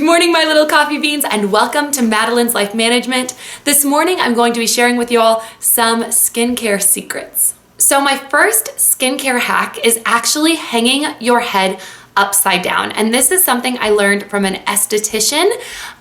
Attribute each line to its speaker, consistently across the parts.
Speaker 1: morning, my little coffee beans, and welcome to Madeline's Life Management. This morning, I'm going to be sharing with you all some skincare secrets. So my first skincare hack is actually hanging your head upside down. And this is something I learned from an esthetician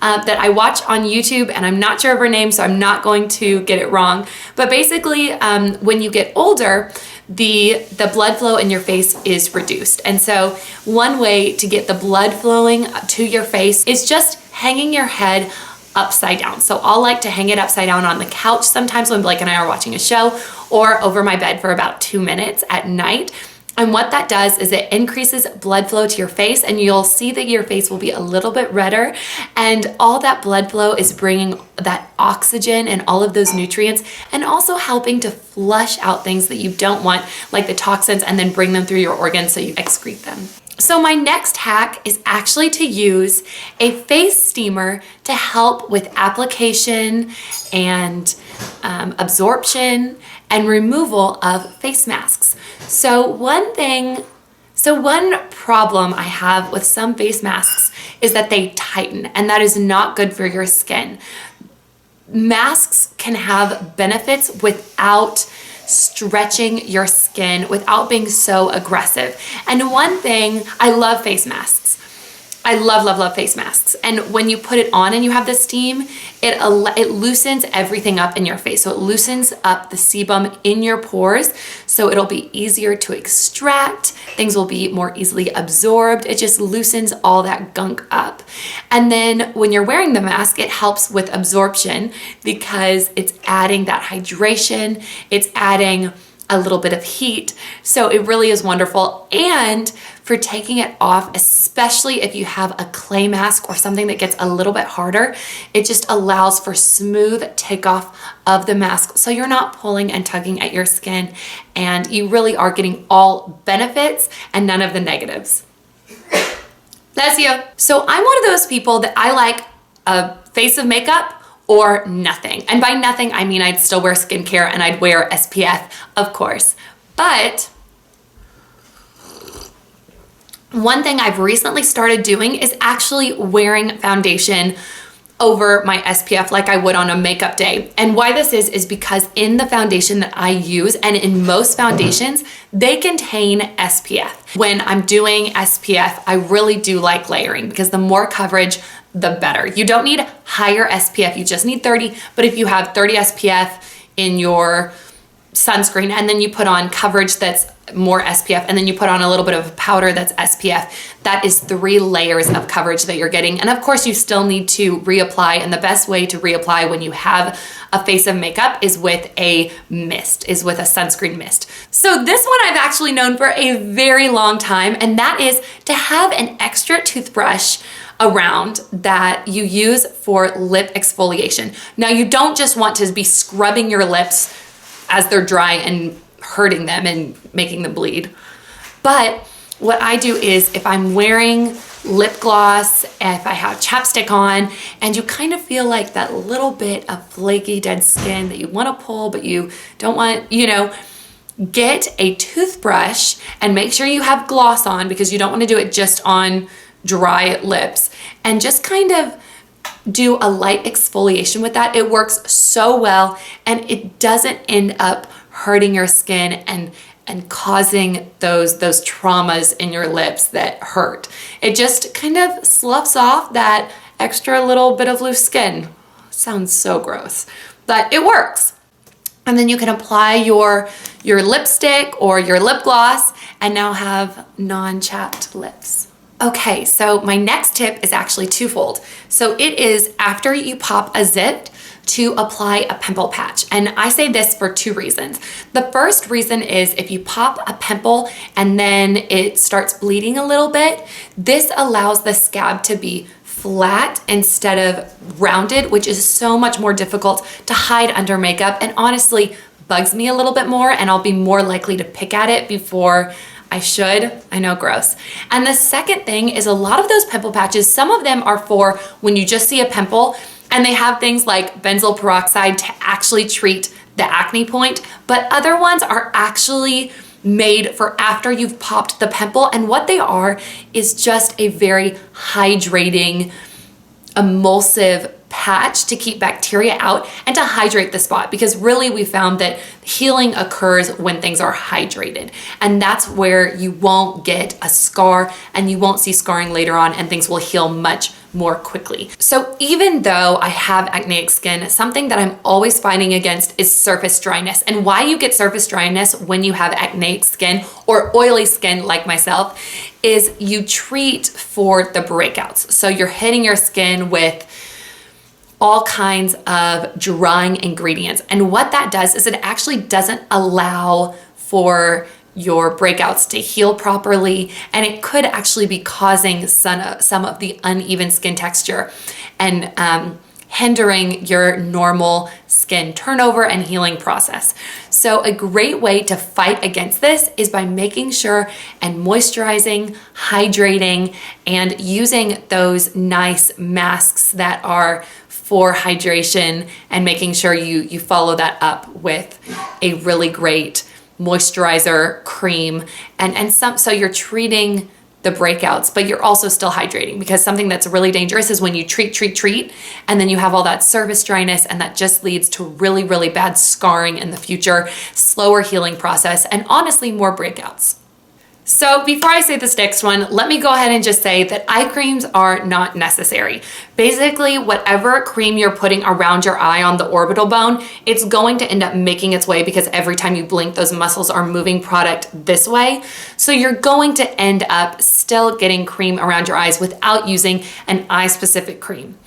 Speaker 1: that I watch on YouTube, and I'm not sure of her name, so I'm not going to get it wrong. But basically, when you get older, the blood flow in your face is reduced. And so one way to get the blood flowing to your face is just hanging your head upside down. So I'll like to hang it upside down on the couch sometimes when Blake and I are watching a show, or over my bed for about 2 minutes at night. And what that does is it increases blood flow to your face, and you'll see that your face will be a little bit redder, and all that blood flow is bringing that oxygen and all of those nutrients, and also helping to flush out things that you don't want, like the toxins, and then bring them through your organs so you excrete them. So my next hack is actually to use a face steamer to help with application and absorption and removal of face masks. So one problem I have with some face masks is that they tighten, and that is not good for your skin. Masks can have benefits without stretching your skin, without being so aggressive. And one thing, I love face masks. I love face masks. And when you put it on and you have the steam, it loosens everything up in your face. So it loosens up the sebum in your pores. So it'll be easier to extract. Things will be more easily absorbed. It just loosens all that gunk up. And then when you're wearing the mask, it helps with absorption because it's adding that hydration. It's adding a little bit of heat. So it really is wonderful. And for taking it off, especially if you have a clay mask or something that gets a little bit harder, it just allows for smooth takeoff of the mask. So you're not pulling and tugging at your skin, and you really are getting all benefits and none of the negatives. That's you. So I'm one of those people that I like a face of makeup or nothing. And by nothing, I mean I'd still wear skincare and I'd wear SPF, of course. But one thing I've recently started doing is actually wearing foundation over my SPF like I would on a makeup day. And why this is because in the foundation that I use, and in most foundations, they contain SPF. When I'm doing SPF, I really do like layering because the more coverage, the better. You don't need higher SPF, you just need 30, but if you have 30 SPF in your sunscreen and then you put on coverage that's more SPF and then you put on a little bit of powder that's SPF, that is 3 layers of coverage that you're getting. And of course you still need to reapply, and the best way to reapply when you have a face of makeup is with a mist, is with a sunscreen mist. So this one I've actually known for a very long time, and that is to have an extra toothbrush around that you use for lip exfoliation. Now you don't just want to be scrubbing your lips as they're dry and hurting them and making them bleed. But what I do is if I'm wearing lip gloss, if I have chapstick on, and you kind of feel like that little bit of flaky dead skin that you want to pull, but you don't want, get a toothbrush and make sure you have gloss on because you don't want to do it just on dry lips, and just kind of do a light exfoliation with that. It works so well, and it doesn't end up hurting your skin and causing those traumas in your lips that hurt. It just kind of sloughs off that extra little bit of loose skin. Sounds so gross, but it works. And then you can apply your lipstick or your lip gloss and now have non-chapped lips. Okay, so my next tip is actually twofold. So it is after you pop a zit to apply a pimple patch. And I say this for 2 reasons. The first reason is if you pop a pimple and then it starts bleeding a little bit, this allows the scab to be flat instead of rounded, which is so much more difficult to hide under makeup, and honestly bugs me a little bit more, and I'll be more likely to pick at it before I should. I know, gross. And the second thing is a lot of those pimple patches, some of them are for when you just see a pimple, and they have things like benzoyl peroxide to actually treat the acne point, but other ones are actually made for after you've popped the pimple, and what they are is just a very hydrating emulsive patch to keep bacteria out and to hydrate the spot, because really we found that healing occurs when things are hydrated, and that's where you won't get a scar and you won't see scarring later on, and things will heal much more quickly. So even though I have acneic skin, something that I'm always fighting against is surface dryness. And why you get surface dryness when you have acneic skin or oily skin like myself is you treat for the breakouts. So you're hitting your skin with all kinds of drying ingredients. And what that does is it actually doesn't allow for your breakouts to heal properly, and it could actually be causing some of the uneven skin texture and hindering your normal skin turnover and healing process. So a great way to fight against this is by making sure and moisturizing, hydrating, and using those nice masks that are for hydration, and making sure you follow that up with a really great moisturizer cream and so you're treating the breakouts, but you're also still hydrating, because something that's really dangerous is when you treat, and then you have all that surface dryness, and that just leads to really, really bad scarring in the future, slower healing process, and honestly, more breakouts. So before I say this next one, let me go ahead and just say that eye creams are not necessary. Basically, whatever cream you're putting around your eye on the orbital bone, it's going to end up making its way, because every time you blink, those muscles are moving product this way. So you're going to end up still getting cream around your eyes without using an eye-specific cream.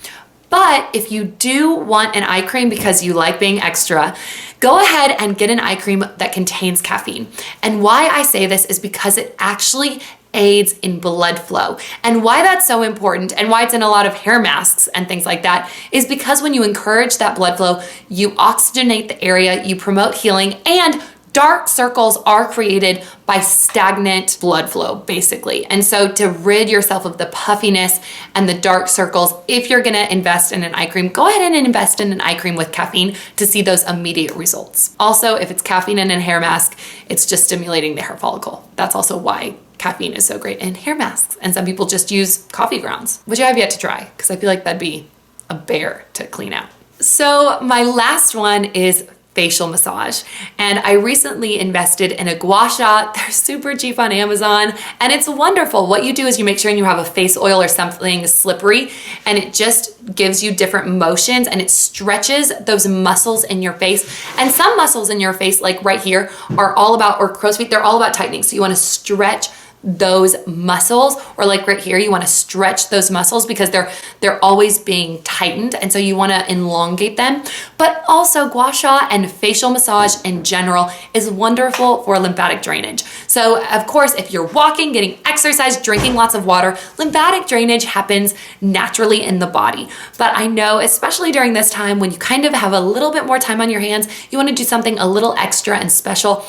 Speaker 1: But if you do want an eye cream because you like being extra, go ahead and get an eye cream that contains caffeine. And why I say this is because it actually aids in blood flow. And why that's so important, and why it's in a lot of hair masks and things like that, is because when you encourage that blood flow, you oxygenate the area, you promote healing, and dark circles are created by stagnant blood flow, basically. And so to rid yourself of the puffiness and the dark circles, if you're gonna invest in an eye cream, go ahead and invest in an eye cream with caffeine to see those immediate results. Also, if it's caffeine in a hair mask, it's just stimulating the hair follicle. That's also why caffeine is so great in hair masks. And some people just use coffee grounds, which I have yet to try, because I feel like that'd be a bear to clean out. So my last one is facial massage. And I recently invested in a gua sha. They're super cheap on Amazon, and it's wonderful. What you do is you make sure you have a face oil or something slippery, and it just gives you different motions, and it stretches those muscles in your face. And some muscles in your face, like right here, are all about, or crow's feet, they're all about tightening. So you want to stretch those muscles, or like right here, you want to stretch those muscles because they're always being tightened, and so you want to elongate them. But also gua sha and facial massage in general is wonderful for lymphatic drainage. So of course, if you're walking, getting exercise, drinking lots of water, lymphatic drainage happens naturally in the body. But I know, especially during this time when you kind of have a little bit more time on your hands, you want to do something a little extra and special.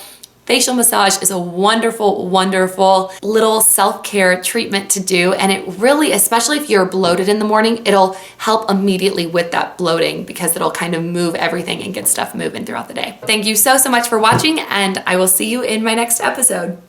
Speaker 1: Facial massage is a wonderful, wonderful little self-care treatment to do. And it really, especially if you're bloated in the morning, it'll help immediately with that bloating, because it'll kind of move everything and get stuff moving throughout the day. Thank you so much for watching, and I will see you in my next episode.